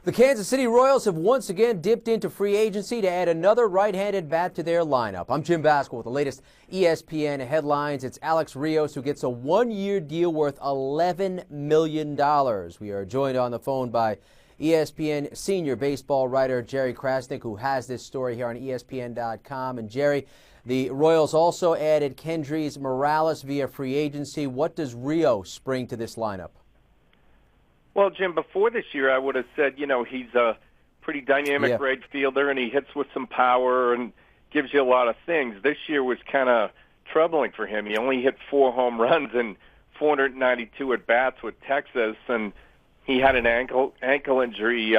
The Kansas City Royals have once again dipped into free agency to add another right-handed bat to their lineup. I'm Jim Baskel with the latest ESPN headlines. It's Alex Rios who gets a one-year deal worth $11 million. We are joined on the phone by ESPN senior baseball writer Jerry Crasnick, who has this story here on ESPN.com. And Jerry, the Royals also added Kendrys Morales via free agency. What does Rios bring to this lineup? Well, Jim, before this year, I would have said, he's a pretty dynamic right fielder, and he hits with some power and gives you a lot of things. This year was kind of troubling for him. He only hit 4 home runs in 492 at-bats with Texas, and he had an ankle injury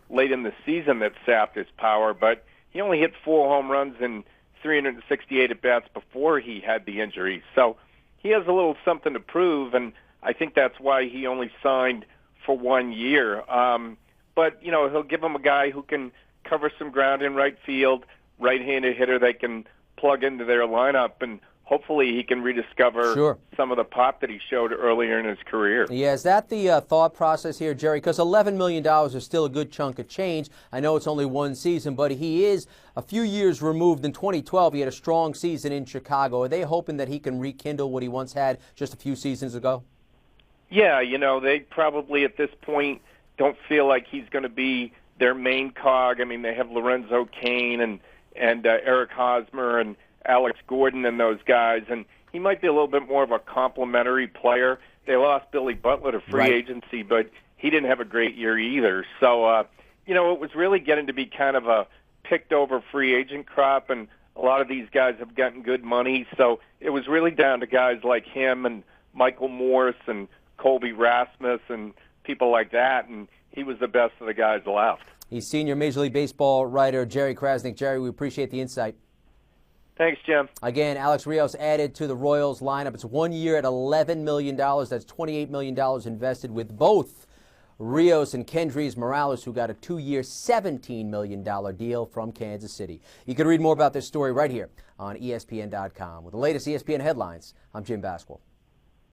late in the season that sapped his power, but he only hit 4 home runs in 368 at-bats before he had the injury. So he has a little something to prove, and I think that's why he only signed for 1 year. But, he'll give him a guy who can cover some ground in right field, right-handed hitter they can plug into their lineup, and hopefully he can rediscover some of the pop that he showed earlier in his career. Yeah, is that the thought process here, Jerry? Because $11 million is still a good chunk of change. I know it's only one season, but he is a few years removed. In 2012, he had a strong season in Chicago. Are they hoping that he can rekindle what he once had just a few seasons ago? Yeah, they probably at this point don't feel like he's going to be their main cog. I mean, they have Lorenzo Cain and Eric Hosmer and Alex Gordon and those guys, and he might be a little bit more of a complimentary player. They lost Billy Butler to free agency, but he didn't have a great year either. So, it was really getting to be kind of a picked-over free agent crop, and a lot of these guys have gotten good money. So it was really down to guys like him and Michael Morse and Colby Rasmus and people like that, and he was the best of the guys left. He's senior Major League Baseball writer Jerry Crasnick. Jerry, we appreciate the insight. Thanks, Jim. Again, Alex Rios added to the Royals lineup. It's 1 year at $11 million. That's $28 million invested with both Rios and Kendrys Morales, who got a 2-year, $17 million deal from Kansas City. You can read more about this story right here on ESPN.com. With the latest ESPN headlines, I'm Jim Baskel.